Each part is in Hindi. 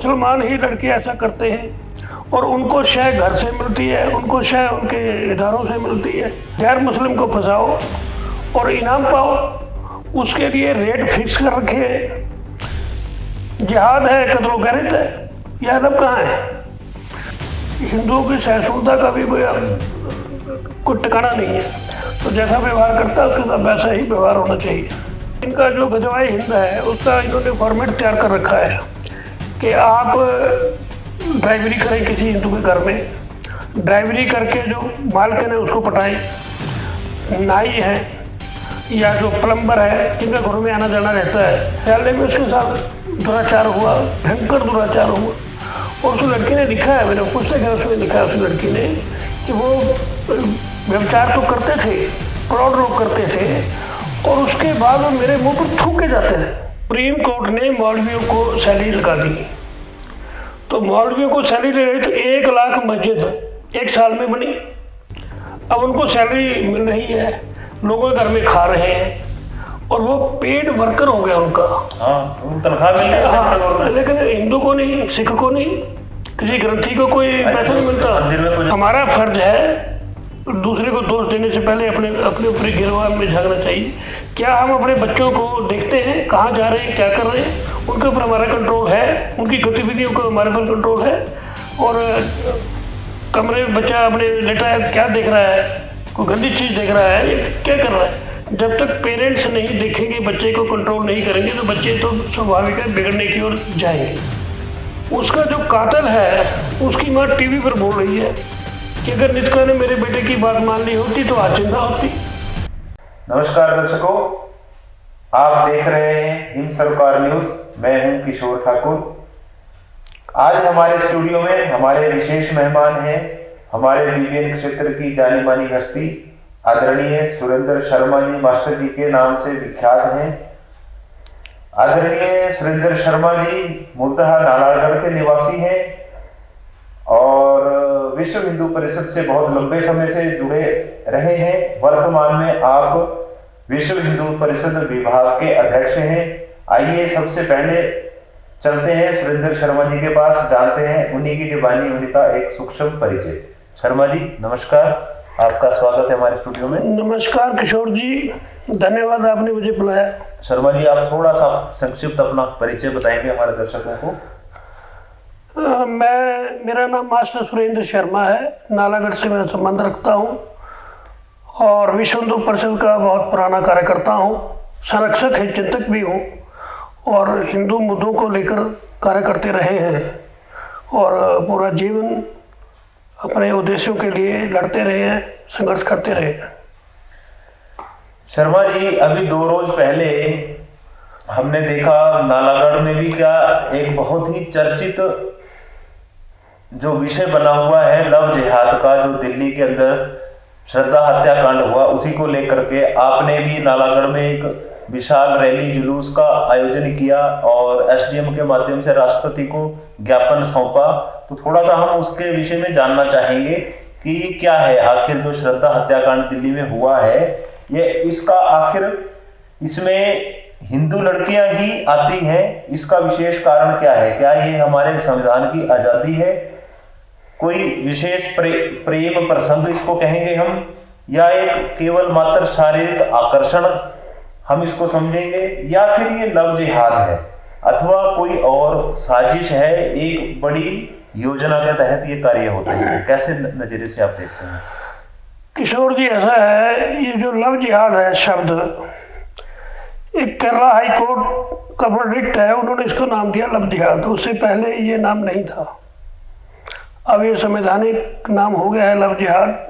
मुसलमान ही लड़के ऐसा करते हैं और उनको शय घर से मिलती है, उनको शय उनके इदारों से मिलती है। गैर मुस्लिम को फंसाओ और इनाम पाओ, उसके लिए रेट फिक्स कर रखे हैं। जिहाद है, कत्ल गैरत है, यह अदब कहाँ है? हिंदुओं की सहिष्णुता का भी कोई ठिकाना नहीं है। तो जैसा व्यवहार करता है उसके साथ वैसा ही व्यवहार होना चाहिए। इनका जो गजवाए हिंद है उसका इन्होंने फॉर्मेट तैयार कर रखा है कि आप ड्राइवरी करें किसी हिंदू के घर में, ड्राइवरी करके जो मालकिन है उसको पटाएं। नाई है या जो प्लम्बर है जिनका घरों में आना जाना रहता है, ख्याल में उसके साथ दुराचार हुआ, भयंकर दुराचार हुआ। और उस लड़की ने लिखा है, मैंने पुस्तक है उसमें लिखा है उस लड़की ने कि वो व्यभिचार तो करते थे, प्रौढ़ लोग करते थे, और उसके बाद वो मेरे मुंह पर थूके जाते थे। सुप्रीम कोर्ट ने मौलवियों को सैलरी लगा दी, तो मौलवियों को सैलरी लगाई तो 1 लाख मस्जिद 1 साल में बनी। अब उनको सैलरी मिल रही है, लोगों के घर में खा रहे हैं और वो पेड वर्कर हो गया उनका। तनख्वाह मिल रही है। हाँ, लेकिन हिंदू को नहीं, सिख को नहीं, किसी ग्रंथी को कोई पैसा नहीं मिलता। हमारा फर्ज है दूसरे को दोष देने से पहले अपने ऊपर गिरवा में झांकना चाहिए। क्या हम अपने बच्चों को देखते हैं कहाँ जा रहे हैं, क्या कर रहे हैं? उनके ऊपर हमारा कंट्रोल है, उनकी गतिविधियों का हमारे पर कंट्रोल है। और कमरे में बच्चा अपने लेटा है, क्या देख रहा है, कोई गंदी चीज़ देख रहा है, क्या कर रहा है? जब तक पेरेंट्स नहीं देखेंगे, बच्चे को कंट्रोल नहीं करेंगे, तो बच्चे तो स्वाभाविक है बिगड़ने की ओर जाएंगे। उसका जो कातिल है उसकी माँ टीवी पर बोल रही है कि अगर निष्का ने मेरे बेटे की बात मान ली होती तो आज जिंदा होती। नमस्कार दर्शकों, आप देख रहे हैं हिंद सरोकार न्यूज। मैं हूं किशोर ठाकुर। आज हमारे स्टूडियो में हमारे विशेष मेहमान हैं हमारे विभिन्न क्षेत्र की जानी मानी हस्ती आदरणीय सुरेंद्र शर्मा जी, मास्टर जी के नाम से विख्यात हैं। आदरणीय सुरेंद्र शर्मा जी मूलतः नालागढ़ के निवासी हैं और विश्व हिंदू परिषद से बहुत लंबे समय से जुड़े रहे हैं। वर्तमान में आप विश्व हिंदू परिषद विभाग के अध्यक्ष हैं। आइए सबसे पहले चलते हैं सुरेंद्र शर्मा जी के पास, जानते हैं उन्हीं की जुबानी उनका एक सूक्ष्म परिचय। शर्मा जी नमस्कार, आपका स्वागत है हमारे स्टूडियो में। नमस्कार किशोर जी, धन्यवाद आपने मुझे बुलाया। शर्मा जी आप थोड़ा सा संक्षिप्त अपना परिचय बताएंगे हमारे दर्शकों को? मेरा नाम मास्टर सुरेंद्र शर्मा है, नालागढ़ से मैं संबंध रखता हूँ और विश्व हिंदू परिषद का बहुत पुराना कार्यकर्ता हूँ, संरक्षक है, चिंतक भी हूँ और हिंदू मुद्दों को लेकर कार्य करते रहे हैं और पूरा जीवन अपने उद्देश्यों के लिए लड़ते रहे हैं, संघर्ष करते रहे हैं। शर्मा जी अभी 2 रोज पहले हमने देखा नालागढ़ में भी क्या एक बहुत ही चर्चित जो विषय बना हुआ है लव जिहाद का, जो दिल्ली के अंदर श्रद्धा हत्याकांड हुआ, उसी को लेकर के आपने भी नालागढ़ में एक विशाल रैली जुलूस का आयोजन किया और एसडीएम के माध्यम से राष्ट्रपति को ज्ञापन सौंपा। तो थोड़ा सा हम उसके विषय में जानना चाहेंगे कि क्या है आखिर जो श्रद्धा हत्याकांड दिल्ली में हुआ है, ये इसका आखिर इसमें हिंदू लड़कियां ही आती हैं, इसका विशेष कारण क्या है? क्या ये हमारे संविधान की आजादी है, कोई विशेष प्रेम प्रसंग इसको कहेंगे हम, या एक केवल मात्र शारीरिक आकर्षण हम इसको समझेंगे, या फिर ये लव जिहाद है अथवा कोई और साजिश है, एक बड़ी योजना के तहत ये कार्य होते हैं? कैसे नजरिए से आप देखते हैं? किशोर जी ऐसा है, ये जो लव जिहाद है शब्द, एक केरला हाई कोर्ट का वर्डिक्ट है, उन्होंने इसको नाम दिया लव जिहाद। उससे पहले ये नाम नहीं था, अब ये संवैधानिक नाम हो गया है लव जिहाद।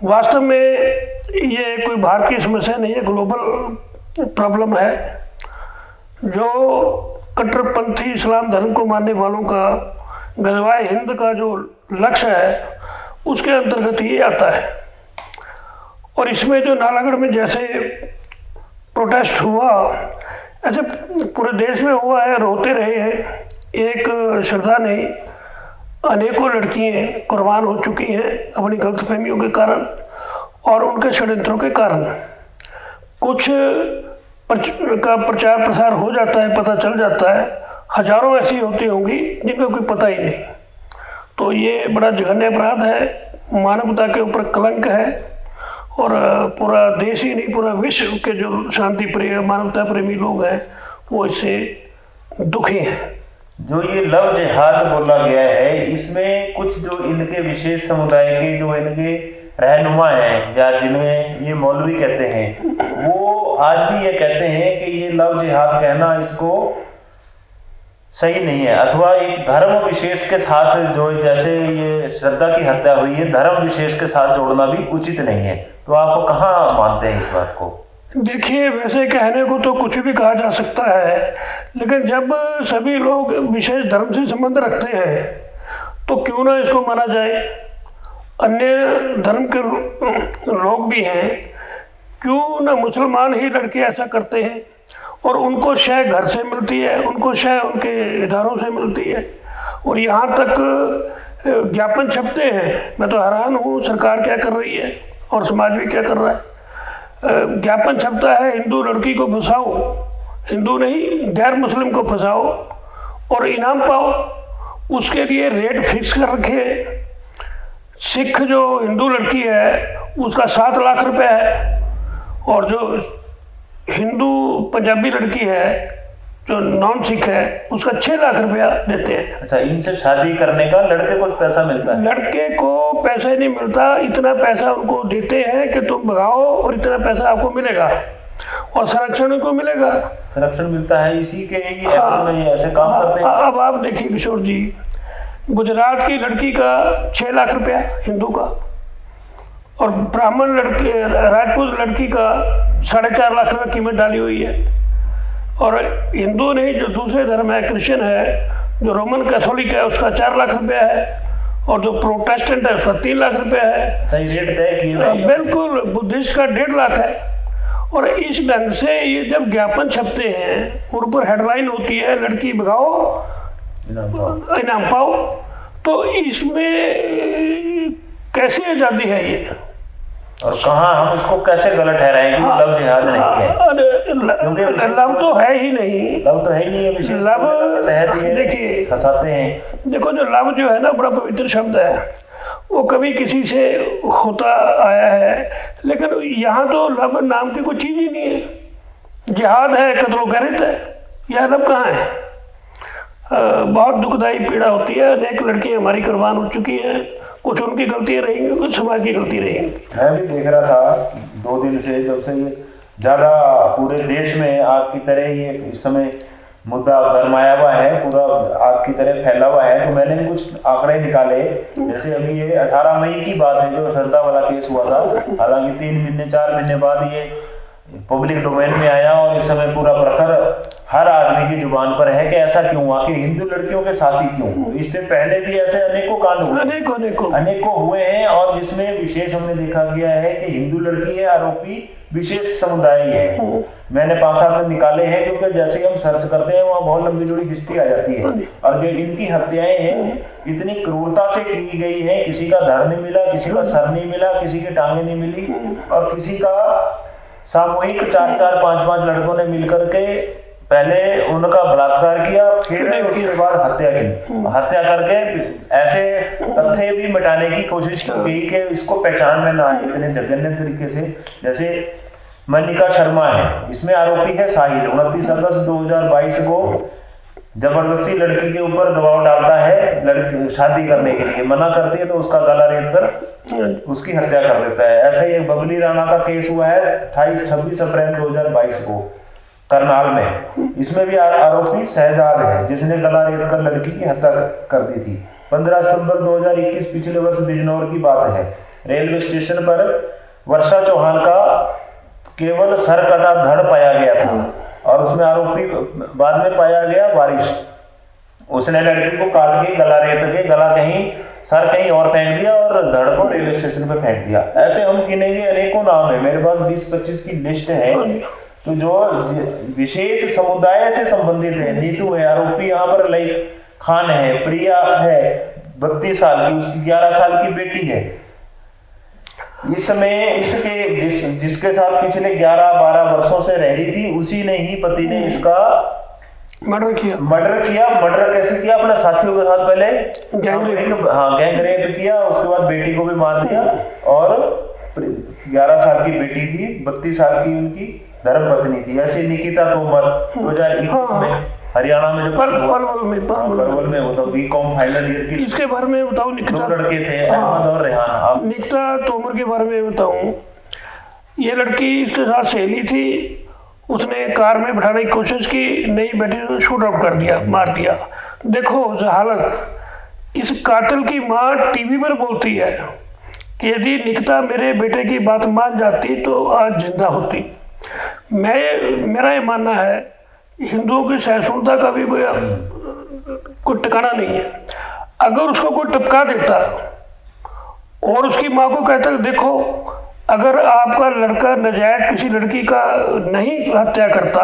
वास्तव में ये कोई भारतीय समस्या नहीं है, ग्लोबल प्रॉब्लम है जो कट्टरपंथी इस्लाम धर्म को मानने वालों का गज़वाए हिंद का जो लक्ष्य है उसके अंतर्गत ही आता है। और इसमें जो नालागढ़ में जैसे प्रोटेस्ट हुआ, ऐसे पूरे देश में हुआ है, रोते रहे हैं। एक श्रद्धा ने अनेकों लड़कियां कुर्बान हो चुकी हैं अपनी गलतफहमियों के कारण और उनके षड्यंत्रों के कारण। कुछ का प्रचार प्रसार हो जाता है, पता चल जाता है, हजारों ऐसी होती होंगी जिनको कोई पता ही नहीं। तो ये बड़ा जघन्य अपराध है, मानवता के ऊपर कलंक है, और पूरा देश ही नहीं पूरा विश्व के जो शांति प्रिय मानवता प्रेमी लोग हैं वो इससे दुखी हैं। जो ये लव जिहाद बोला गया है, इसमें कुछ जो इनके विशेष समुदाय के जो इनके रहनुमा हैं या जिन्हें ये मौलवी कहते हैं, वो आज भी ये कहते हैं कि ये लव जिहाद कहना इसको सही नहीं है, अथवा एक धर्म विशेष के साथ जो जैसे ये श्रद्धा की हत्या हुई है धर्म विशेष के साथ जोड़ना भी उचित नहीं है। तो आप कहाँ मानते हैं इस बात को? देखिए, वैसे कहने को तो कुछ भी कहा जा सकता है, लेकिन जब सभी लोग विशेष धर्म से संबंध रखते हैं तो क्यों ना इसको माना जाए। अन्य धर्म के लोग भी हैं, क्यों ना मुसलमान ही लड़के ऐसा करते हैं, और उनको शय घर से मिलती है, उनको शय उनके इदारों से मिलती है, और यहाँ तक ज्ञापन छपते हैं। मैं तो हैरान हूँ सरकार क्या कर रही है और समाज भी क्या कर रहा है। ज्ञापन छपता है, हिंदू लड़की को फंसाओ, हिंदू नहीं गैर मुस्लिम को फंसाओ और इनाम पाओ। उसके लिए रेट फिक्स कर रखे। सिख जो हिंदू लड़की है उसका 7 लाख रुपए है, और जो हिंदू पंजाबी लड़की है जो नॉन सिख है उसका 6 लाख रुपया देते हैं। अच्छा, इनसे शादी करने का लड़के को पैसा मिलता है? लड़के को पैसा ही नहीं मिलता, इतना पैसा उनको देते हैं कि तुम भगाओ और इतना पैसा आपको मिलेगा, और संरक्षण को मिलेगा। संरक्षण मिलता है, इसी के ही में ये ऐसे काम करते हैं। अब आप देखिए किशोर जी, गुजरात की लड़की का 6 लाख रुपया हिंदू का, और ब्राह्मण लड़के राजपूत लड़की का 4.5 लाख रुपया कीमत डाली हुई है। और हिंदू नहीं जो दूसरे धर्म है, क्रिश्चियन है, जो रोमन कैथोलिक है उसका 4 लाख रुपया है, और जो प्रोटेस्टेंट है उसका 3 लाख रुपया है। सही रेट तय किए? बिल्कुल। बुद्धिस्ट का 1.5 लाख है। और इस ढंग से ये जब ज्ञापन छपते हैं, उन पर हेडलाइन होती है लड़की भगाओ इनाम पाओ, तो इसमें कैसी आज़ादी है ये? और कहाँ हम इसको कैसे गलत ठहराएंगे? लव जिहाद नहीं है, क्योंकि लव तो है ही नहीं। लव तो है ही नहीं है। लव देखिए, फंसाते हैं। देखो, जो लव जो है ना बड़ा पवित्र शब्द है, वो कभी किसी से होता आया है, लेकिन यहाँ तो लव नाम की कोई चीज़ ही नहीं है। जिहाद है, कत्ल गैरत है, यह लव कहाँ है? बहुत दुखदायी पीड़ा होती है। अनेक लड़कियाँ हमारी कुर्बान हो चुकी हैं, कुछ उनकी गलतियाँ रहेंगी, कुछ समाज की गलती रहेंगी। मैं भी देख रहा था 2 दिन से, जब से ये ज़्यादा पूरे देश में आग की तरह ये इस समय मुद्दा गरमाया हुआ है, पूरा आग की तरह फैला हुआ है, तो मैंने कुछ आंकड़े निकाले। जैसे अभी ये 18 मई की बात है जो श्रद्धा वाला केस हुआ था, हालांकि 3 महीने 4 महीने बाद ये पब्लिक डोमेन में आया, और इस समय पूरा प्रखर हर आदमी की जुबान पर है कि ऐसा क्यों हुआ, कि हिंदू लड़कियों के साथ ही क्यों। इससे पहले भी ऐसे अनेकों कांड हुए, अनेकों हुए हैं, और जिसमें विशेष हमने देखा गया है कि हिंदू लड़की है आरोपी, विशेष समुदाय है। मैंने 5-7 निकाले हैं, क्योंकि जैसे ही हम सर्च करते हैं वहाँ बहुत लंबी जोड़ी हिस्ट्री आ जाती है। और जो इनकी हत्याएं हैं इतनी क्रूरता से की गई है, किसी का धड़ नहीं मिला, किसी का सर नहीं मिला, किसी की टांगे नहीं मिली, और किसी का सामूहिक 4-4, 5-5 लड़कों ने मिलकर के पहले उनका बलात्कार किया, फिर उसके बाद हत्या की। हत्या करके ऐसे तथ्य भी मिटाने की कोशिश की गई कि इसको पहचान में ना आए इतने जघन्य तरीके से। जैसे मनिका शर्मा है, इसमें आरोपी है साहिल। 29 अगस्त 2022 को जबरदस्ती लड़की के ऊपर दबाव डालता है, लड़की शादी करने के लिए मना करती है, तो उसका गला रेत कर उसकी हत्या कर देता है। ऐसे ही एक बबली राणा का केस हुआ है 26 अप्रैल 2022 को करनाल में। इसमें भी आरोपी शहजाद है, जिसने गला रेत कर लड़की की हत्या कर दी थी। 15 सितंबर 2021 पिछले वर्ष बिजनौर की बात है। रेलवे स्टेशन पर वर्षा चौहान का केवल सर कटा धड़ पाया गया था, और उसमें आरोपी बाद में पाया गया वारिस। उसने लड़की को काट के गला रेत के, गला कहीं सर कहीं और फेंक दिया और धड़ को रेलवे स्टेशन पर फेंक दिया। ऐसे हम गिनेंगे अनेकों नाम है, मेरे पास 20-25 की लिस्ट है। तो जो विशेष समुदाय से संबंधित है, नीतू है आरोपी, यहाँ पर ललित खान है, प्रिया है 32 साल की, उसकी 11 साल की बेटी है। इस समय इसके जिसके साथ पिछले 11-12 वर्षों से रह रही थी, उसी ने ही पति ने इसका मर्डर कैसे किया? अपने साथियों के साथ पहले गैंग रेप किया, उसके बाद बेटी को भी मार दिया, और 11 साल की बेटी थी, 32 साल की उनकी धर्मपत्नी थी। ऐसे निकिता तोमर 2021 में हरियाणा में जो परवल में वो तो बीकॉम फाइनल ईयर की, इसके बारे में बताऊं, दो लड़के थे, अहमद और रेहान। निकिता तोमर के बारे में बताऊं, ये लड़की इसके साथ सहेली थी, उसने कार में बैठाने की कोशिश की, नहीं बैठी तो शूट आउट कर दिया, मार दिया। देखो हालत, इस कातिल की माँ टीवी पर बोलती है कि यदि निकिता मेरे बेटे की बात मान जाती तो आज जिंदा होती। मेरा ये मानना है, हिंदुओं की सहिष्णुता का भी कोई ठिकाना नहीं है। अगर उसको कोई टपका देता और उसकी माँ को कहता देखो, अगर आपका लड़का नजायज किसी लड़की का नहीं हत्या करता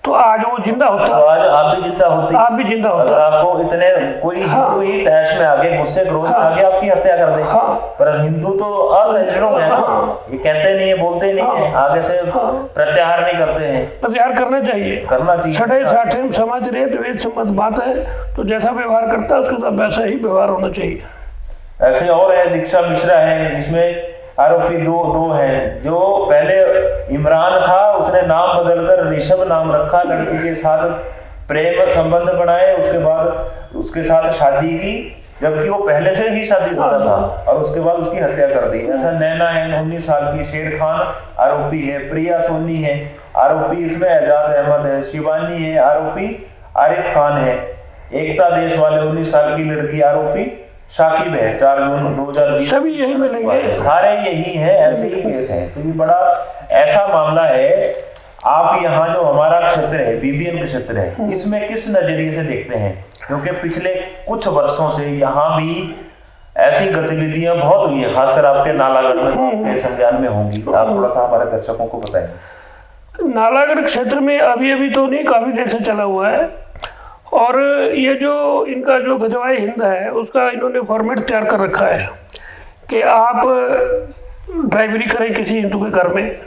तो आज वो जिंदा होता, तो आज आप भी जिंदा होती, आप भी जिंदा होता। अगर आपको इतने कोई हिंदू ही तहश में आगे गुस्से क्रोध में आगे आपकी हत्या कर दे, पर हिंदू तो असहिष्णु है, ये कहते नहीं है, बोलते नहीं है, आगे से प्रत्याहार नहीं करते हैं। प्रत्याहार करना चाहिए, छठे साठे समाज रहे तो एक सम्मत बात है, तो जैसा व्यवहार करता है उसके साथ वैसा ही व्यवहार होना चाहिए। ऐसे और है, दीक्षा मिश्रा है, जिसमें आरोपी दो हैं। जो पहले इमरान था, उसने नाम बदलकर ऋषभ नाम रखा, लड़की के साथ प्रेम संबंध बनाए, उसके बाद उसके साथ शादी की, जबकि वो पहले से ही शादीशुदा था, और उसके बाद उसकी हत्या कर दी। ऐसा नैना है 19 साल की, शेर खान आरोपी है, प्रिया सोनी है आरोपी, इसमें एजाज अहमद है, शिवानी है आरोपी, आरिफ खान है, एकता देश वाले 19 साल की लड़की आरोपी, शाकिब है 4 जून 2020। सभी यही मिलेंगे, सारे यही है, ऐसे ही केस है। तो ये बड़ा ऐसा मामला है। आप यहाँ जो हमारा क्षेत्र है, बीबीएन क्षेत्र है, इसमें किस नजरिए से देखते हैं? क्योंकि पिछले कुछ वर्षों से यहाँ भी ऐसी गतिविधियां बहुत हुई है, खासकर आपके नालागढ़ में संज्ञान में होंगी। आप थोड़ा सा हमारे दर्शकों को बताएं। नालागढ़ क्षेत्र में अभी तो नहीं, काफी देर से चला हुआ है, और ये जो इनका जो गजवाए हिंद है उसका इन्होंने फॉर्मेट तैयार कर रखा है कि आप ड्राइवरी करें किसी हिंदू के घर में,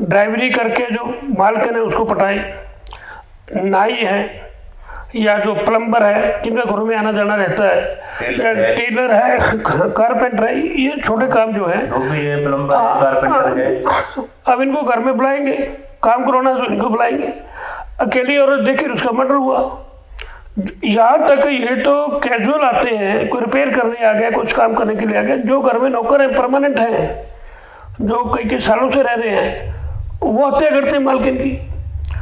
ड्राइवरी करके जो मालकिन है उसको पटाएं, नाई है या जो प्लम्बर है जिनका घरों में आना जाना रहता है, या टेलर है, कारपेंटर है, ये छोटे काम जो है, प्लम्बर है, कारपेंटर है, अब इनको घर में बुलाएंगे, काम करवाना तो इनको बुलाएंगे। अकेली औरत देखिए उसका मर्डर हुआ। यहाँ तक ये तो कैजुअल आते हैं, कोई रिपेयर करने आ गया, कुछ काम करने के लिए आ गया, जो घर में नौकर है परमानेंट है, जो कई सालों से रह रहे हैं, वो हत्या करते हैं मालकिन की।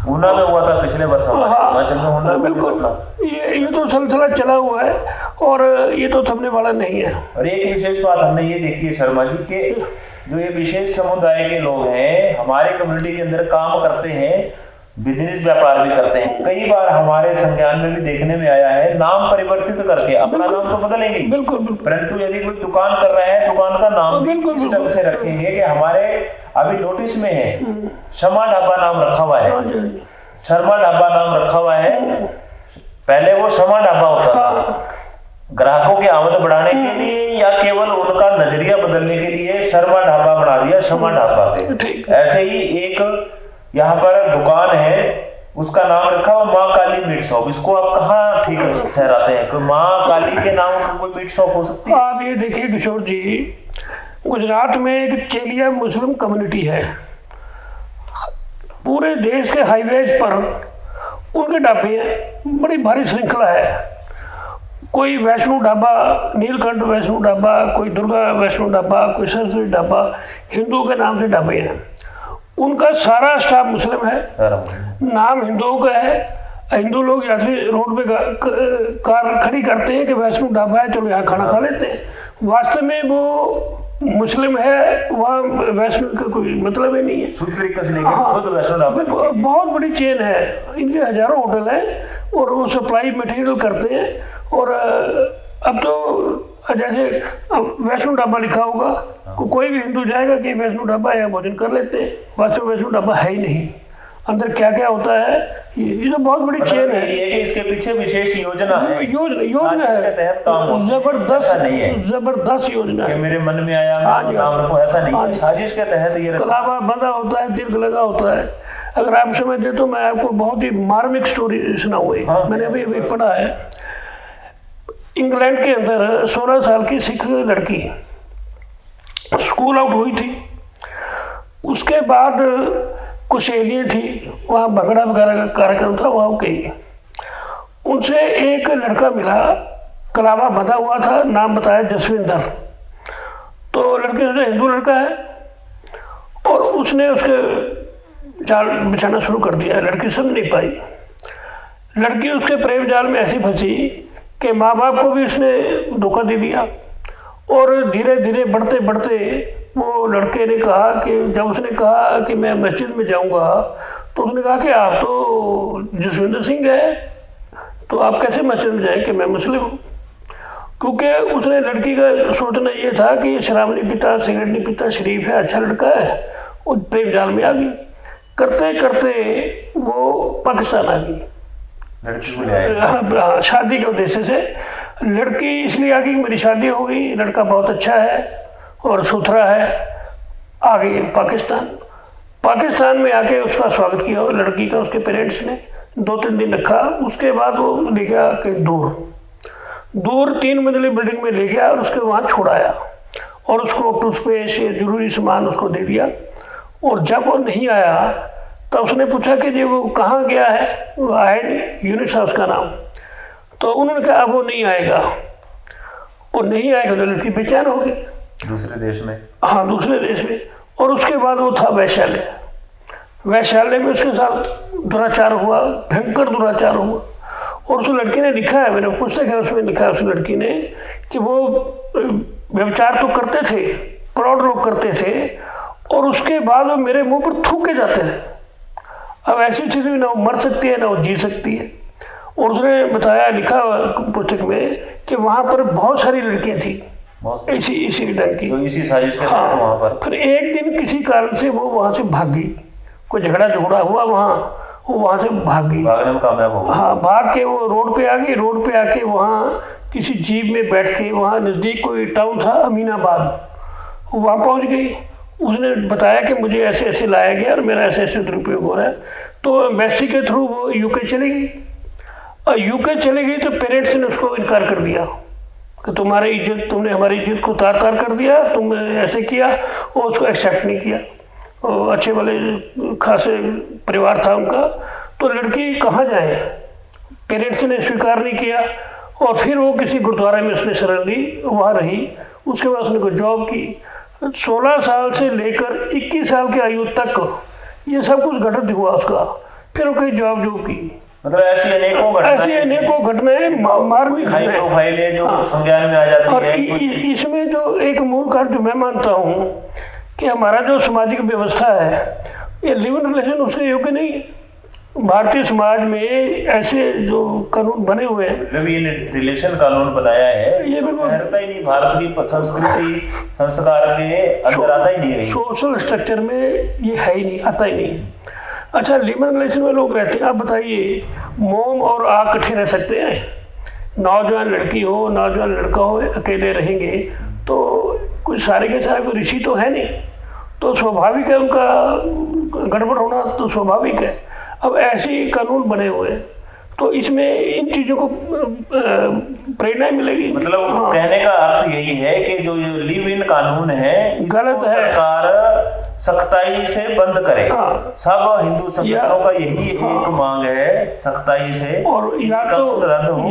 ऊना में हुआ था पिछले वर्ष। हाँ बिल्कुल, ये तो सिलसिला चला हुआ है और ये तो थमने वाला नहीं है। और एक विशेष बात हमने ये देखी है शर्मा जी के, जो ये विशेष समुदाय के लोग हैं हमारे कम्युनिटी के अंदर काम करते हैं, बिजनेस व्यापार भी करते हैं। कई बार हमारे संज्ञान में भी देखने में आया है, नाम परिवर्तित करके, अपना नाम तो बदलेंगे बिल्कुल, परंतु यदि कोई दुकान कर रहा है, दुकान का नाम भी इस ढंग से रखेंगे कि हमारे अभी नोटिस में है शर्मा ढाबा नाम रखा हुआ है, शर्मा ढाबा नाम रखा हुआ है, पहले वो शर्मा ढाबा होता था। ग्राहकों की आमद बढ़ाने के लिए या केवल उनका नजरिया बदलने के लिए शर्मा ढाबा बना दिया शर्मा ढाबा से। ऐसे ही एक यहाँ पर दुकान है, उसका नाम रखा हुआ माँ काली मीट शॉप। इसको आप कहाँ ठीक ठहराते हैं? कोई माँ काली के नाम का कोई मीट शॉप हो सकती है? आप ये देखिए किशोर जी, गुजरात में एक चेलिया मुस्लिम कम्युनिटी है, पूरे देश के हाईवेज पर उनके ढाबे हैं, बड़ी भारी श्रृंखला है। कोई वैष्णो ढाबा, नीलकंठ वैष्णो ढाबा, कोई दुर्गा वैष्णो ढाबा, कोई सरस्वती ढाबा, हिंदुओं के नाम से ढाबे हैं। उनका सारा स्टाफ मुस्लिम है, नाम हिंदुओं का है। हिंदू लोग यात्री रोड पे कार खड़ी करते हैं कि वैष्णो ढाबा है, चलो यहाँ खाना खा लेते हैं। वास्तव में वो मुस्लिम है, वहाँ वैष्णो का कोई मतलब ही नहीं है। शुद्ध तरीके से शुद्ध वैष्णो ढाबा बहुत बड़ी चेन है, इनके हजारों होटल हैं और वो सप्लाई मटेरियल करते हैं। और अब तो जैसे वैष्णो ढाबा लिखा होगा, कोई भी हिंदू जाएगा कि वैष्णो ढाबा है, भोजन कर लेते हैं। वास्तव में वैष्णो ढाबा है ही नहीं, अंदर क्या क्या होता है ये तो बहुत बड़ी चेन है। ये कि इसके पीछे विशेष योजना है, योजना इसके तहत काम है, होता है। जबरदस्त योजना कि है। मेरे मन में आया मैं नाम रखूं, ऐसा नहीं है, साजिश के तहत ये कलावा बंधा होता है, तिलक लगा होता है। अगर आप समझे तो मैं आपको बहुत ही मार्मिक स्टोरी सुनाऊंगी। मैंने अभी अभी पढ़ा है, इंग्लैंड के अंदर 16 साल की सिख लड़की स्कूल आउट हुई थी। उसके बाद कुछ सहेलियाँ थी, वहाँ भंगड़ा वगैरह का कार्यक्रम था, वहाँ गई। उनसे एक लड़का मिला, कलावा बंधा हुआ था, नाम बताया जसविंदर। तो लड़के सोचा हिंदू लड़का है और उसने उसके जाल बिछाना शुरू कर दिया। लड़की समझ नहीं पाई। लड़की उसके प्रेम जाल में ऐसी फंसी कि माँ बाप को भी उसने धोखा दे दिया। और धीरे धीरे बढ़ते बढ़ते वो लड़के ने कहा कि जब उसने कहा कि मैं मस्जिद में जाऊंगा, तो उसने कहा कि आप तो जसविंदर सिंह है, तो आप कैसे मस्जिद में जाएं कि मैं मुस्लिम हूँ। क्योंकि उसने लड़की का सोचना ये था कि ये शराब नहीं पीता, सिगरेट नहीं पीता, शरीफ है, अच्छा लड़का है। और प्रेम जाल में आ गई। करते करते वो पाकिस्तान आ गई शादी के उद्देश्य से। लड़की इसलिए आ गई कि मेरी शादी हो गई, लड़का बहुत अच्छा है और सुथरा है। आ गई पाकिस्तान। पाकिस्तान में आके उसका स्वागत किया लड़की का उसके पेरेंट्स ने, 2-3 दिन रखा। उसके बाद वो ले गया कहीं दूर 3 मंजिली बिल्डिंग में ले गया और उसके वहाँ छोड़ाया और उसको टूथपेस्ट जरूरी सामान उसको दे दिया। और जब वो नहीं आया तो उसने पूछा कि जी वो कहाँ गया है, वो आया नहीं, यूनिट था उसका नाम। तो उन्होंने कहा अब वो नहीं आएगा। और नहीं आएगा तो लड़की बेचैन हो गई दूसरे देश में। हाँ, दूसरे देश में। और उसके बाद वो था वैश्यालय। वैश्यालय में उसके साथ दुराचार हुआ, भयंकर दुराचार हुआ। और उस लड़की ने लिखा है, मेरे पुस्तक है उसमें लिखा है उस लड़की ने कि वो व्यभिचार तो करते थे, प्रौढ़ लोग करते थे, और उसके बाद वो मेरे मुंह पर थूके जाते थे। अब ऐसी स्थिति में ना वो मर सकती है ना वो जी सकती है। और उसने बताया, लिखा पुस्तक में कि वहाँ पर बहुत सारी लड़कियाँ थी इसी ढंग की, तो इसी साजिश के हाँ। वहाँ पर फिर एक दिन किसी कारण से वो वहाँ से भाग गई, कोई झगड़ा हुआ वहाँ, वो वहाँ से भाग गई, भागने में कामयाब हो गई। हाँ, भाग के वो रोड पे आ गई। रोड पे आके वहाँ किसी जीप में बैठ के, वहाँ नज़दीक कोई टाउन था अमीनाबाद, वो वहाँ पहुँच गई। उसने बताया कि मुझे ऐसे ऐसे लाया गया और मेरा ऐसे ऐसे दुरुपयोग हो रहा है। तो एम्बेसी के थ्रू वो यूके चली गई। और यूके चली गई तो पेरेंट्स ने उसको इनकार कर दिया कि तुम्हारी इज्जत, तुमने हमारी इज्जत को तार तार कर दिया, तुम ऐसे किया। और उसको एक्सेप्ट नहीं किया। और अच्छे वाले खासे परिवार था उनका। तो लड़की कहाँ जाए, पेरेंट्स ने स्वीकार नहीं किया। और फिर वो किसी गुरुद्वारे में उसने शरण ली, वहाँ रही। उसके बाद उसने कोई जॉब की। 16 साल से लेकर 21 साल की आयु तक ये सब कुछ घटित हुआ उसका। फिर वो कोई जॉब की, मतलब ऐसी अनेकों घटनाएं मार्मिक हाई प्रोफाइल है जो संज्ञान में आ जाती और है। इसमें जो एक मूल कारण जो मैं मानता हूँ कि हमारा जो सामाजिक व्यवस्था है, ये लिव इन रिलेशन उसके योग्य नहीं है। भारतीय समाज में ऐसे जो कानून बने हुए हैं, ये रिलेशन कानून बनाया है, ये बिल्कुल ठहरता ही नहीं, भारत की संस्कृति संस्कार के अंदर आता ही नहीं है, सोशल स्ट्रक्चर में ये है ही नहीं, आता ही नहीं है। अच्छा, लिव इन रिलेशन में लोग रहते हैं। आप बताइए, मोम और आग इकट्ठे रह सकते हैं? नौजवान लड़की हो, नौजवान लड़का हो, अकेले रहेंगे तो कुछ सारे के सारे कोई ऋषि तो है नहीं, तो स्वाभाविक है उनका गड़बड़ होना, तो स्वाभाविक है। अब ऐसे कानून बने हुए हैं तो इसमें इन चीज़ों को प्रेरणा मिलेगी। मतलब हाँ। कहने का अर्थ यही है कि जो ये लिव इन कानून है गलत है, सरकार सख्ताई से बंद करे। हाँ। सब हिंदू संगठनों का यही एक मांग है, सख्ताई से। और या तो रद्द हो,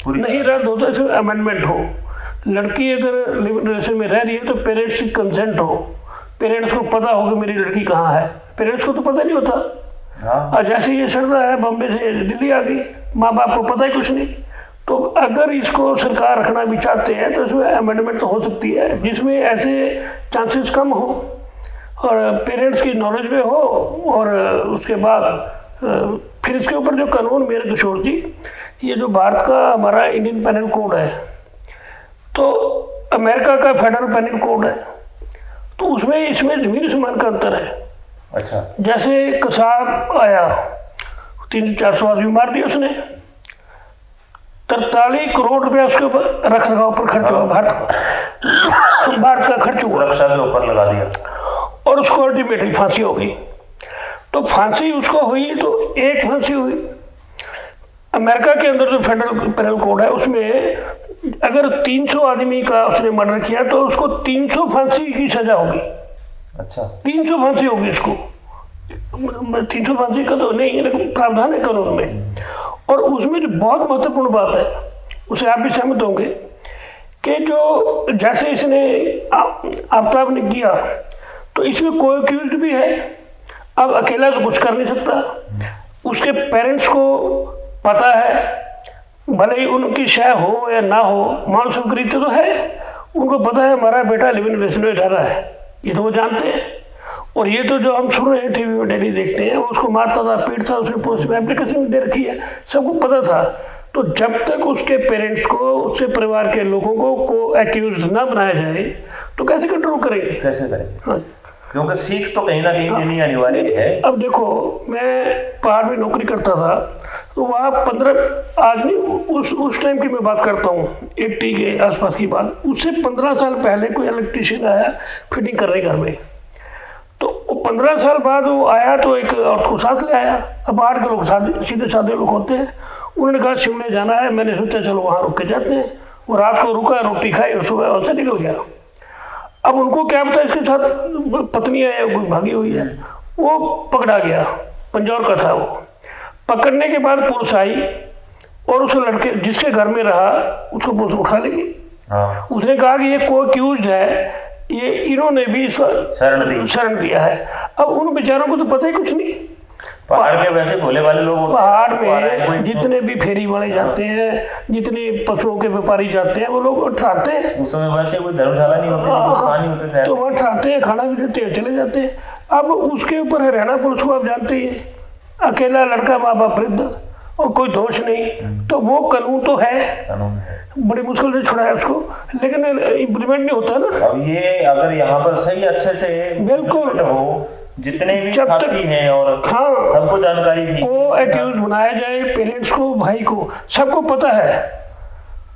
नहीं रद्द हो तो इसमें अमेंडमेंट हो। लड़की अगर लिव इन रिलेशन में रह रही है तो पेरेंट्स की कंसेंट हो, पेरेंट्स को पता हो कि मेरी लड़की कहाँ है। पेरेंट्स को तो पता नहीं होता। हाँ। और जैसे ये सरदा है, बॉम्बे से दिल्ली आ गई, माँ बाप को पता ही कुछ नहीं। तो अगर इसको सरकार रखना भी चाहते हैं तो इसमें अमेंडमेंट तो हो सकती है जिसमें ऐसे चांसेस कम हो और पेरेंट्स की नॉलेज में हो। और उसके बाद फिर इसके ऊपर जो कानून, मेरे किशोर जी, ये जो भारत का हमारा इंडियन पेनल कोड है, तो अमेरिका का फेडरल पेनल कोड है, तो उसमें इसमें ज़मीन आसमान का अंतर है। अच्छा। जैसे कसाब आया, 300-400 आदमी मार दिया उसने, 43 करोड़ रुपया उसके ऊपर रख रखाव पर खर्च हुआ, भारत का खर्च हुआ, सुरक्षा के ऊपर लगा दिया, और उसको अल्टीमेटली फांसी हो गई। तो फांसी उसको हुई तो एक फांसी हुई। अमेरिका के अंदर जो फेडरल पेनल कोड है उसमें अगर 300 आदमी का उसने मर्डर किया तो उसको 300 फांसी की सजा होगी। अच्छा, 300 फांसी होगी इसको। 300 फांसी का तो नहीं, लेकिन प्रावधान है कानून में। और उसमें जो बहुत महत्वपूर्ण बात है, उसे आप भी सहमत होंगे कि जो जैसे इसने आफ्ताब ने किया, तो इसमें कोई एक्यूज्ड भी है, अब अकेला तो कुछ कर नहीं सकता। उसके पेरेंट्स को पता है, भले ही उनकी शय हो या ना हो, मानसिक रीति तो है, उनको पता है हमारा बेटा लिविंग रेसिडेंट रह रहा है, ये तो वो जानते हैं। और ये तो जो हम सुन रहे हैं टीवी में डेली देखते हैं, वो उसको मारता था, पीटता था, उसने पुलिस में एप्लीकेशन भी दे रखी है, सबको पता था। तो जब तक उसके पेरेंट्स को, उसके परिवार के लोगों को एक्यूज ना बनाया जाए तो कैसे कंट्रोल करेंगे, कैसे करेंगे? हाँ, क्योंकि सीख तो कहीं ना कहीं देनी अनिवार्य है। अब देखो, मैं पहाड़ में नौकरी करता था, तो वहाँ 15, आज नहीं, उस टाइम की मैं बात करता हूँ, 80 के आसपास की बात, उससे 15 साल पहले कोई इलेक्ट्रीशियन आया फिटिंग करने घर में, तो वो 15 साल बाद वो आया तो एक औरत को साथ ले आया। अब बाहर के लोग सीधे साधे लोग होते हैं, उन्होंने कहा शिमले जाना है, मैंने सोचा चलो वहाँ रुक के जाते हैं। वो रात को रुका, रोटी खाई और सुबह वहाँ से निकल गया। अब उनको क्या पता इसके साथ पत्नी है या कोई भागी हुई है। वो पकड़ा गया, पंजौर का था वो। पकड़ने के बाद पुलिस आई और उस लड़के जिसके घर में रहा उसको पुलिस उठा लेगी। हाँ। उसने कहा कि ये को एक्यूज्ड है, ये इन्होंने भी इसका शरण दिया है। अब उन बेचारों को तो पता ही कुछ नहीं। पहाड़ के वैसे भोले वाले लोग, पहाड़ में जितने भी फेरी वाले जाते हैं, जितने पशुओं के व्यापारी जाते हैं, वो लोग ठहरते हैं। उस समय वैसे कोई धर्मशाला नहीं होती, कुछ नहीं होते, तो वहाँ ठहरते हैं, खाना भी देते हैं, चले जाते हैं। अब उसके ऊपर हरियाणा पुलिस को आप जानते ही हैं, अकेला लड़का, माँ बाप वृद्ध, और कोई दोष नहीं, तो वो कानून तो है, बड़ी मुश्किल से छुड़ाया उसको, लेकिन इम्प्लीमेंट नहीं होता ना। अब ये अगर यहाँ पर सही अच्छे से बिल्कुल हो, जितने भी साथी हैं और हाँ, सबको जानकारी थी, को एक्यूज बनाया जाए, पेरेंट्स को, भाई को, सबको पता है,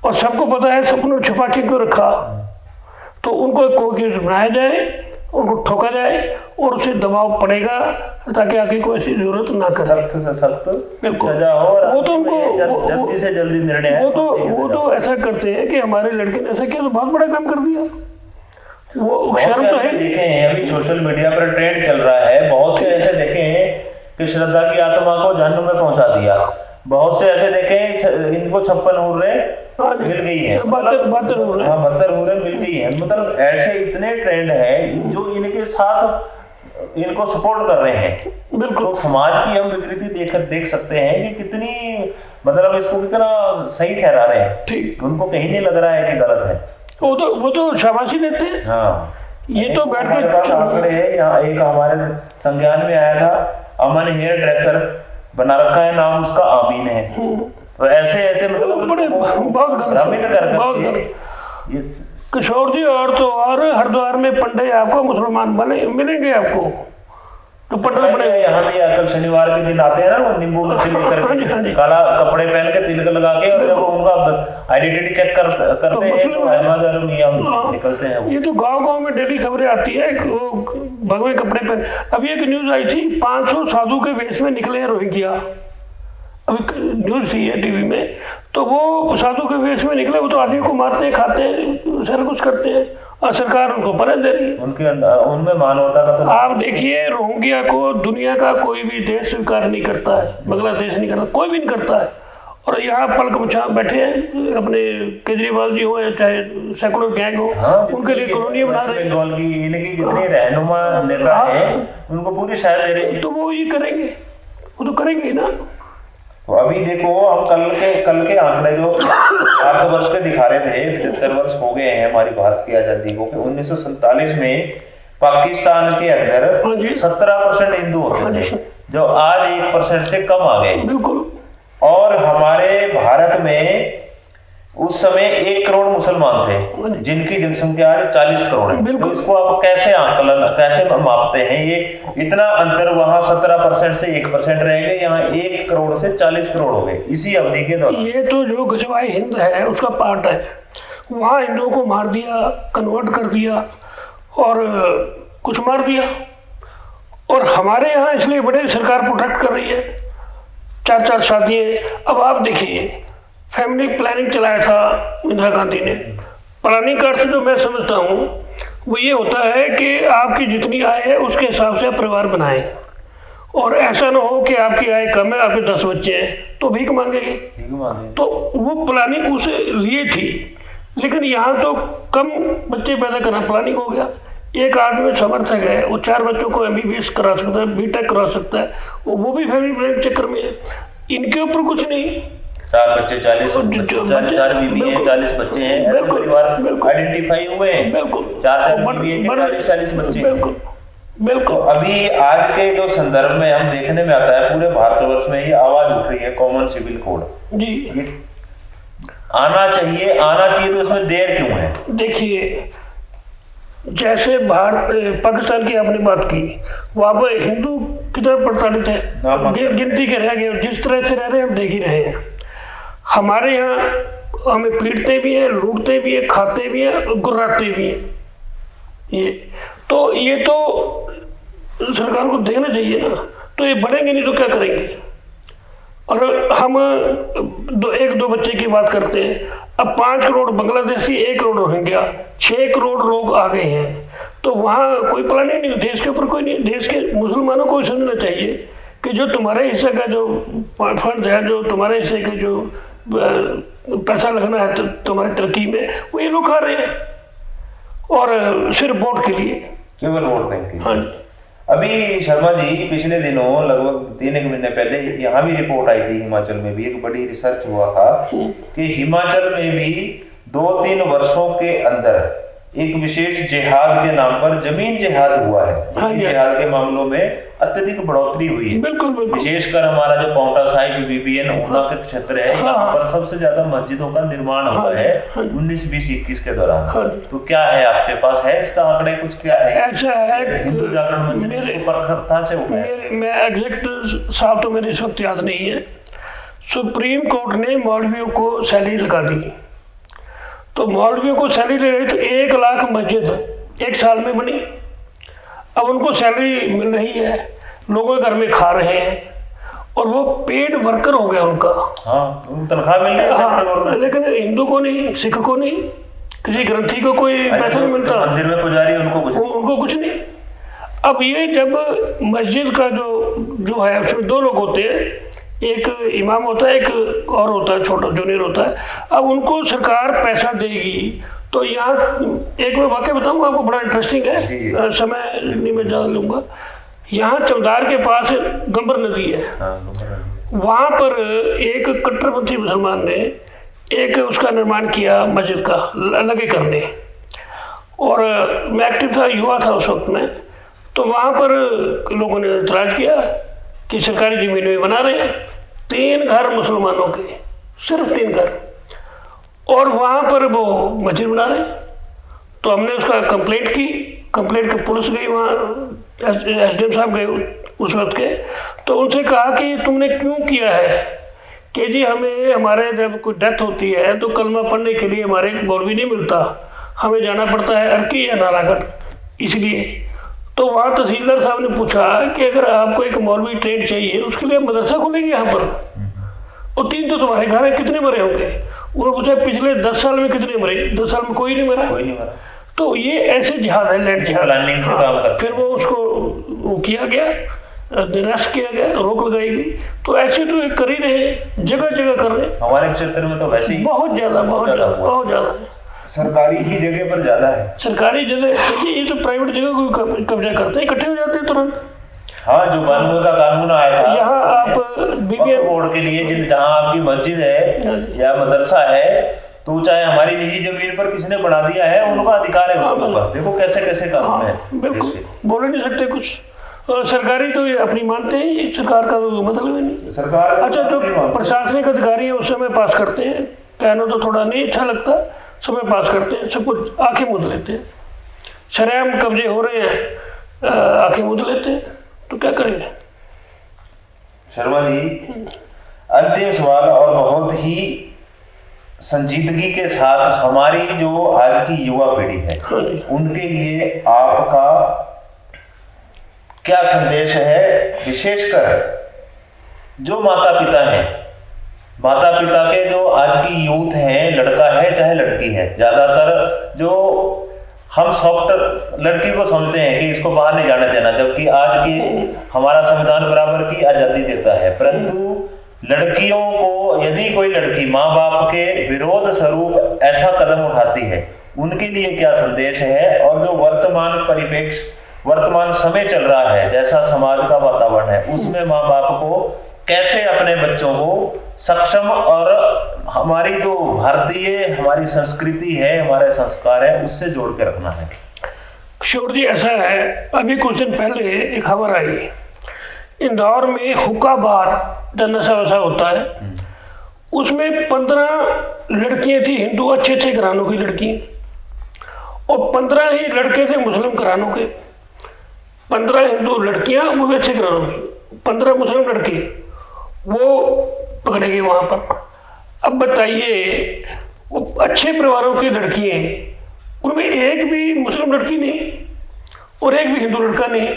और सबको पता है, सबने छुपा के क्यों रखा, तो उनको को एक्यूज बनाया जाए, उनको ठोका जाए और उसे दबाव पड़ेगा ताकि आगे कोई ऐसी जरूरत ना करे। सख्त से सख्त सजा हो, और वो तो उनको जल्दी से जल्दी निर्णय, वो तो ऐसा करते हैं कि हमारे लड़के ने ऐसा किया तो बहुत बड़ा काम कर दिया। वो शर्म तो है। देखे हैं अभी सोशल मीडिया पर ट्रेंड चल रहा है, बहुत से ऐसे देखे हैं कि श्रद्धा की आत्मा को जहन्नुम में पहुंचा दिया। बहुत से ऐसे देखे हैं इनको 56 हुर्रे मिल गई है, 72 हुर्रे मिल गई है। मतलब ऐसे इतने ट्रेंड है जो इनके साथ इनको सपोर्ट कर रहे हैं। बिल्कुल। तो समाज की हम विकृति देख सकते हैं कि कितनी, मतलब इसको कितना सही ठहरा रहे हैं। ठीक, उनको कहीं नहीं लग रहा है कि गलत है। वो तो शाबाशी देते हैं। हाँ, ये तो बैठ के आंकड़े हैं। यहाँ एक हमारे संज्ञान में आया था, अमन हेयर ड्रेसर बना रखा है, नाम उसका आमीन है। तो ऐसे मतलब बड़े बहुत गलत। किशोर जी, और तो और हरिद्वार में पंडे आपको मुसलमान बने मिलेंगे आपको, तो पंडे बड़े यहाँ भी आजकल शनिवार के दिन आते हैं ना, वो नींबू मच्छी लेकर काला कपड़े पहन के तिलक लगा के, और जब उनका आइडेंटिटी चेक करते हैं तो अहमद और मियां निकलते हैं। ये तो गांव में डेली खबरें आती है, वो भगवे कपड़े पहन। अभी एक न्यूज आई थी, 500 साधु के वेश में निकले हैं रोहिंग्या। अभी न्यूज थी है टीवी में, तो वो साधु के वेश में निकले, वो तो आदमी को मारते हैं, खाते हैं, सारा कुछ करते हैं, और सरकार उनको परे दे रही है। उनमें मानवता का तो आप देखिए, रोहिंग्या को दुनिया का कोई भी देश स्वीकार नहीं करता है, बांग्लादेश नहीं करता, कोई भी नहीं करता है। और यहाँ पलक बिछा बैठे हैं अपने केजरीवाल जी हो या चाहे सेकुलर गैंग हो, उनके लिए कॉलोनी बना रहे हैं। बंगाल की इनकी जितनी रहनुमा नेता है, उनको पूरी शहर दे रहे हैं। तो वो ये करेंगे, वो तो करेंगे ही ना। तो अभी देखो, हम कल के आंकड़े जो 8 वर्ष के दिखा रहे थे, 75 वर्ष हो गए हैं हमारी भारत की आजादी को, कि 1947 में पाकिस्तान के अंदर 17% हिंदू होते थे, जो आज 1% से कम आ गए। बिल्कुल। और हमारे भारत में उस समय 1 करोड़ मुसलमान थे जिनकी जनसंख्या आज 40 करोड़ है। तो इसको आप कैसे आकलन, कैसे मापते हैं? ये इतना अंतर वहां 17% से 1% रह गए, यहाँ 1 करोड़ से 40 करोड़ हो गए इसी अवधि के दौरान। ये तो जो गजवाए हिंद है उसका पार्ट है। वहाँ हिंदुओं को मार दिया, कन्वर्ट कर दिया और कुछ मार दिया। और हमारे यहाँ इसलिए बड़े सरकार प्रोटेक्ट कर रही है, 4-4 शादियाँ। अब आप देखिए, फैमिली प्लानिंग चलाया था इंदिरा गांधी ने। प्लानिंग का अर्थ जो मैं समझता हूँ वो ये होता है कि आपकी जितनी आय है उसके हिसाब से आप परिवार बनाएं, और ऐसा ना हो कि आपकी आय कम है, आपके 10 बच्चे हैं तो भीख मांगेंगे। तो वो प्लानिंग उसे लिए थी, लेकिन यहाँ तो कम बच्चे पैदा करना प्लानिंग हो गया। एक आदमी समर्थक है, वो 4 बच्चों को MBBS करा सकता है, BTech करा सकता है, वो भी फैमिली प्लानिंग चक्कर में है। इनके ऊपर कुछ नहीं। 4 बच्चे 40 4 बीवी हैं, 40 बच्चे हैं, ऐसे परिवार आइडेंटिफाई हुए हैं। 4 बीवी हैं, 40 बच्चे। बिल्कुल। अभी आज के जो संदर्भ में हम देखने में आता है, पूरे भारतवर्ष में ये आवाज उठ रही है कॉमन सिविल कोड जी, ये आना चाहिए तो इसमें देर क्यों है? देखिए, जैसे पाकिस्तान की आपने बात की, वहाँ पर हिंदू कितना प्रताड़ित है, गिनती के रह गए। जिस तरह से रह रहे हैं हम देख ही रहे हैं। हमारे यहाँ हमें पीटते भी हैं, लूटते भी हैं, खाते भी हैं, गुर्राते भी हैं। ये तो सरकार को देखना चाहिए ना। तो ये बढ़ेंगे नहीं तो क्या करेंगे? और हम 1-2 बच्चे की बात करते हैं। अब 5 करोड़ बांग्लादेशी, 1 करोड़ रोहिंग्या, 6 करोड़ लोग आ गए हैं। तो वहाँ कोई प्लानिंग नहीं, देश के ऊपर कोई नहीं। देश के मुसलमानों को समझना चाहिए कि जो तुम्हारे हिस्से का जो फंड है, जो तुम्हारे हिस्से का जो पैसा लगना है तो तुम्हारी तरक्की में, वो ये लोग खा रहे हैं, और सिर्फ वोट के लिए, केवल वोट बैंक के लिए। हाँ। अभी शर्मा जी, पिछले दिनों लगभग 3-1 महीने पहले यहाँ भी रिपोर्ट आई थी, हिमाचल में भी एक बड़ी रिसर्च हुआ था कि हिमाचल में भी 2-3 वर्षों के अंदर एक विशेष जिहाद के नाम पर जमीन जिहाद हुआ है। हाँ, जिहाद के मामलों में अत्यधिक बढ़ोतरी हुई है। बिल्कुल। विशेषकर हमारा जो पाउंटा साहिब, BBN, ऊना के क्षेत्र है, यहाँ पर सबसे ज्यादा मस्जिदों का निर्माण हुआ है 19, 20, 21 के दौरान। तो क्या है आपके पास, है इसका आंकड़े कुछ? क्या है ऐसा है, हिंदू जागरण मंच ने प्रखरता से उठाया। मैं एग्जैक्ट साल तो मेरे इस वक्त याद नहीं है। सुप्रीम कोर्ट ने मौलवियों को सैलरी लगा दी, तो मौलवियों को सैलरी लगाई तो 1 लाख मस्जिद 1 साल में बनी। अब उनको सैलरी मिल रही है, लोगों के घर में खा रहे हैं, और वो पेड वर्कर हो गया उनका। तनख्वाह मिल रही है। हाँ, लेकिन हिंदू को नहीं, सिख को नहीं, किसी ग्रंथी को कोई पैसा नहीं मिलता, मंदिर में पुजारी उनको कुछ नहीं। अब ये जब मस्जिद का जो है उसमें 2 लोग होते हैं, एक इमाम होता है, एक और होता है, छोटा जूनियर होता है। अब उनको सरकार पैसा देगी तो यहाँ एक मैं वाकया बताऊंगा आपको, बड़ा इंटरेस्टिंग है, समय नहीं मैं ज़्यादा लूँगा। यहाँ चमदार के पास गंबर नदी है, वहाँ पर एक कट्टरपंथी मुसलमान ने एक उसका निर्माण किया मस्जिद का, लगे करने। और मैं एक्टिव था, युवा था उस वक्त में। तो वहाँ पर लोगों ने इतराज़ किया कि सरकारी ज़मीन में बना रहे हैं, 3 घर मुसलमानों के, सिर्फ 3 घर, और वहाँ पर वो मस्जिद बना रहे। तो हमने उसका कंप्लेंट की के पुलिस गई वहाँ, SDM साहब गए उस वक्त के। तो उनसे कहा कि तुमने क्यों किया है? कि जी हमें, हमारे जब कोई डेथ होती है तो कलमा पढ़ने के लिए हमारे मौलवी नहीं मिलता, हमें जाना पड़ता है अर्की या नालागढ़, इसलिए। तो वहाँ तहसीलदार साहब ने पूछा कि अगर आपको एक मौलवी ट्रेन चाहिए, उसके लिए मदरसा खोलेंगे यहाँ पर, और 3 तो तुम्हारे घर है, कितने मरे होंगे? उन्होंने पूछा पिछले 10 साल में कितने मरे? 10 साल में कोई नहीं मरा। तो ये ऐसे जिहाद है, लैंड जिहाद। फिर वो उसको वो किया गया, निरस्त किया गया, रोक लगाई गई। तो ऐसे तो कर ही रहे, जगह जगह कर रहे। हमारे क्षेत्र में तो वैसे ही बहुत ज्यादा सरकारी ही जगह पर ज्यादा है। सरकारी जगह, ये तो प्राइवेट जगह को कब्जा करते हैं, इकट्ठे हो जाते हैं तुरंत। हाँ, जो कानून का कानून आया था यहाँ आप BBN बोर्ड के लिए, जहाँ आपकी मस्जिद है या मदरसा है, तो चाहे हमारी निजी जमीन पर किसी ने बना दिया है, उनका अधिकार है उसके ऊपर। देखो कैसे कानून है, बिल्कुल बोल नहीं सकते कुछ। सरकारी तो ये अपनी मानते हैं, सरकार का तो मतलब ही नहीं। सरकार अच्छा, जो प्रशासनिक अधिकारी है उस समय पास करते हैं, कहना तो थोड़ा नहीं अच्छा लगता, समय पास करते हैं, सब कुछ आंखें मूंद लेते हैं, शरेआम कब्जे हो रहे हैं, आंखें मूंद लेते हैं, तो क्या करेंगे। शर्मा जी, अंतिम सवाल और बहुत ही संजीदगी के साथ, हमारी जो आज की युवा पीढ़ी है, हाँ जी, उनके लिए आपका क्या संदेश है, विशेषकर जो माता पिता हैं, माता पिता के जो आज की यूथ हैं, लड़का है चाहे लड़की है, ज्यादातर जो हम सॉफ्ट लड़की को समझते हैं कि इसको बाहर नहीं जाने देना, जबकि आज की हमारा संविधान बराबर की आजादी देता है, परंतु लड़कियों को यदि कोई लड़की माँ बाप के विरोध स्वरूप ऐसा कदम उठाती है, उनके लिए क्या संदेश है, और जो वर्तमान परिप्रेक्ष्य, वर्तमान समय चल रहा है, जैसा समाज का वातावरण है, उसमें माँ बाप को कैसे अपने बच्चों को सक्षम और हमारी जो भारतीय हमारी संस्कृति है, हमारे संस्कार है, उससे जोड़ के रखना है। किशोर जी, ऐसा है, अभी कुछ दिन पहले एक खबर आई, इंदौर में हुक्का बार जब नशा वशा होता है, उसमें 15 लड़कियां थी हिंदू, अच्छे अच्छे घरानों की लड़कियां, और 15 ही लड़के थे मुस्लिम घरानों के। 15 हिंदू लड़कियां, वो भी अच्छे घरानों की, 15 मुस्लिम लड़के, वो पकड़े गए वहां पर। अब बताइए, वो अच्छे परिवारों की लड़कियां, उनमें एक भी मुस्लिम लड़की नहीं और एक भी हिंदू लड़का नहीं,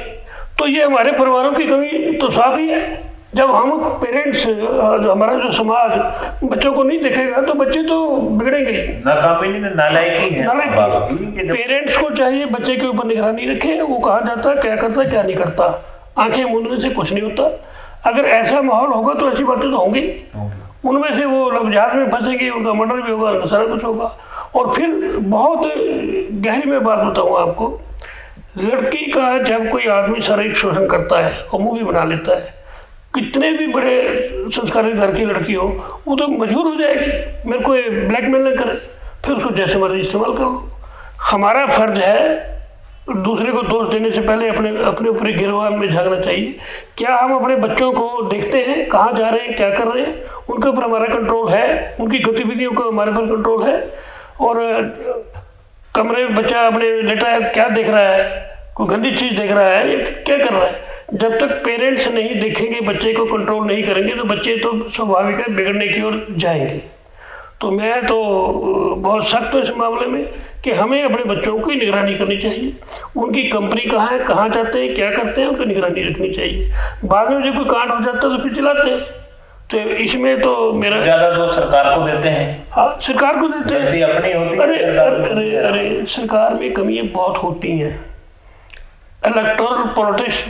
तो ये हमारे परिवारों की कमी तो साफ ही है। जब हम पेरेंट्स, जो हमारा जो समाज बच्चों को नहीं देखेगा तो बच्चे तो बिगड़ेंगे ही। नालायकी है। पेरेंट्स को चाहिए बच्चे के ऊपर निगरानी रखे, वो कहाँ जाता है, क्या करता है, क्या नहीं करता, आंखें मूंदने से कुछ नहीं होता। अगर ऐसा माहौल होगा तो ऐसी बातें तो होंगी, उनमें से वो लोग जहाज में फंसेंगे, उनका मर्डर भी होगा, उनका सारा कुछ होगा। और फिर बहुत गहरी में बात बताऊँ आपको, लड़की का जब कोई आदमी शारीरिक शोषण करता है और मूवी बना लेता है, कितने भी बड़े संस्कारित घर की लड़की हो, वो तो मजबूर हो जाएगी, मेरे को ब्लैकमेल न करे, फिर उसको जैसे मर्जी इस्तेमाल करो। हमारा फर्ज है दूसरे को दोष देने से पहले अपने ऊपर गिरवान में झांकना चाहिए। क्या हम अपने बच्चों को देखते हैं कहाँ जा रहे हैं, क्या कर रहे हैं, उनके ऊपर हमारा कंट्रोल है, उनकी गतिविधियों का हमारे पर कंट्रोल है। और कमरे में बच्चा अपने लेटा है, क्या देख रहा है, कोई गंदी चीज़ देख रहा है, या क्या कर रहा है, जब तक पेरेंट्स नहीं देखेंगे, बच्चे को कंट्रोल नहीं करेंगे, तो बच्चे तो स्वाभाविक है बिगड़ने की ओर जाएंगे। तो मैं तो बहुत सख्त हूँ इस मामले में कि हमें अपने बच्चों की निगरानी करनी चाहिए, उनकी कंपनी कहाँ है, कहाँ जाते हैं, क्या करते हैं, उनकी निगरानी रखनी चाहिए। बाद में जब कोई कांड हो जाता है तो फिर चिल्लाते हैं, तो इसमें तो मेरा ज़्यादा दोष सरकार को देते हैं। हाँ, सरकार को देते हैं, अपनी होती है। अरे सरकार में कमियाँ बहुत होती हैं, इलेक्टोरल पॉलिटिक्स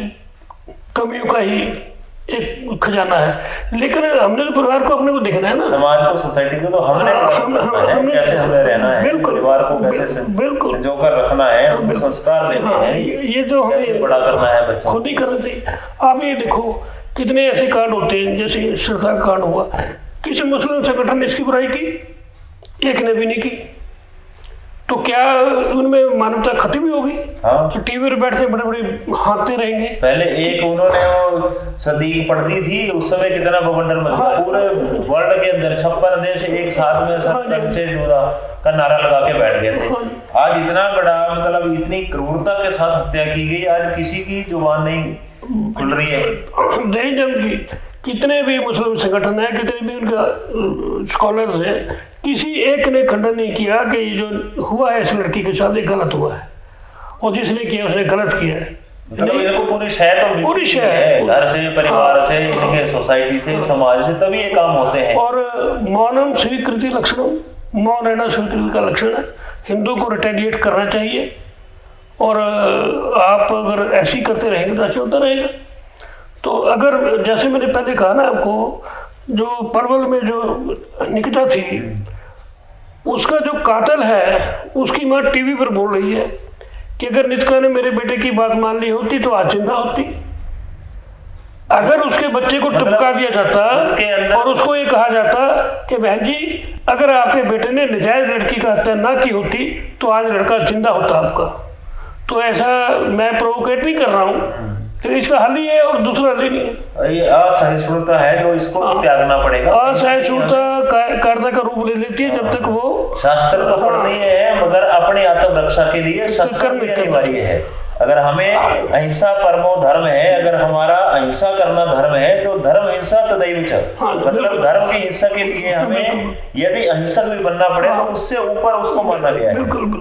कमियों का ही एक खजाना है, लेकिन हमने तो परिवार को अपने को देखना है ना, समाज को, सोसाइटी को तो हमने कैसे जुड़े रहना है, परिवार को कैसे बिल्कुल जोकर रखना है, उनको संस्कार देने हैं, ये जो हमें बड़ा करना है बच्चों खुद ही करना चाहिए। आप ये देखो कितने ऐसे कांड होते हैं, जैसे श्रद्धा कांड हुआ, किसी मुस्लिम संगठन ने इसकी बुराई की, एक ने भी नहीं की, तो क्या उनमें मानवता खत्म ही होगी? हाँ? तो टीवी पर बैठते बड़े बड़े हाँकते रहेंगे। पहले एक उन्होंने वो सदीक पढ़ दी थी, उस समय कितना बवंडर मचा, हाँ, पूरे वर्ल्ड के अंदर 56 देश एक साथ में 70 से जुदा का नारा लगा के बैठ गए थे। आज इतना बड़ा, मतलब इतनी क्रूरता के साथ हत्या की गई, आज किसी की जुबान नहीं खुल रही है। देश जंग की कितने भी मुस्लिम संगठन है, कितने भी उनका स्कॉलर्स हैं, किसी एक ने खंडन नहीं किया कि ये जो हुआ है इस लड़की के साथ ये गलत हुआ है, और जिसने किया उसने गलत किया है। मतलब ये पूरी शहर तो पूरी शहर, घर से, परिवार से, इनके सोसाइटी से, समाज से, तभी ये काम होते हैं। और मौनम स्वीकृति लक्षणम, मौन रहना स्वीकृति का लक्षण है। हिंदू को रिटेलिएट करना चाहिए, और आप अगर ऐसी करते रहेंगे तो ऐसे होता रहेगा। तो अगर जैसे मैंने पहले कहा ना आपको, जो परवल में जो निकिता थी, उसका जो कातिल है, उसकी माँ टीवी पर बोल रही है कि अगर निकिता ने मेरे बेटे की बात मान ली होती तो आज जिंदा होती। अगर उसके बच्चे को टपका दिया जाता और उसको ये कहा जाता कि बहन जी, अगर आपके बेटे ने नजायज लड़की का हत्या ना की होती तो आज लड़का जिंदा होता आपका। तो ऐसा मैं प्रोवोकेट नहीं कर रहा हूँ, फिर इसका हल ही है और दूसरा हल ही नहीं है। ये असहिष्णुता है जो इसको भी त्यागना पड़ेगा। असहिष्णुता कायरता का रूप ले लेती है जब तक वो शास्त्र तो पढ़नी है मगर अपनी आत्म रक्षा के लिए शस्त्र भी अनिवार्य है। अगर हमें अहिंसा परमो धर्म है, अगर हमारा अहिंसा करना धर्म है तो धर्म हिंसा तदैव च, मतलब धर्म की हिंसा के लिए हमें यदि अहिंसक भी बनना पड़े तो उससे ऊपर उसको माना गया है।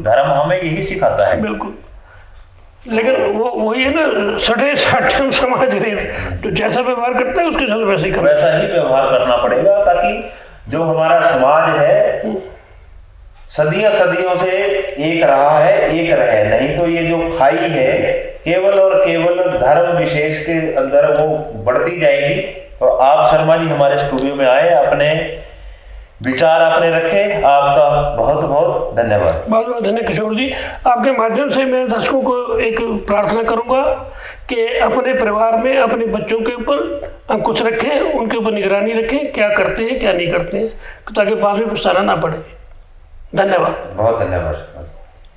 धर्म हमें यही सिखाता है। बिल्कुल, लेकिन वो वही है ना, सटे साठम समाज रहे, तो जैसा व्यवहार करता है उसके साथ वैसे ही व्यवहार करना पड़ेगा ताकि जो हमारा समाज है सदियों से एक रहा है, एक रहे। नहीं तो ये जो खाई है केवल और केवल धर्म विशेष के अंदर वो बढ़ती जाएगी। तो आप शर्मा जी हमारे स्टूडियो में आए, अपने विचार आपने रखे, आपका बहुत बहुत धन्यवाद। बहुत बहुत धन्यवाद किशोर जी। आपके माध्यम से मैं दर्शकों को एक प्रार्थना करूंगा कि अपने परिवार में अपने बच्चों के ऊपर अंकुश रखें, उनके ऊपर निगरानी रखें, क्या करते हैं क्या नहीं करते हैं, ताकि बाद में पछताना ना पड़े। धन्यवाद। बहुत धन्यवाद।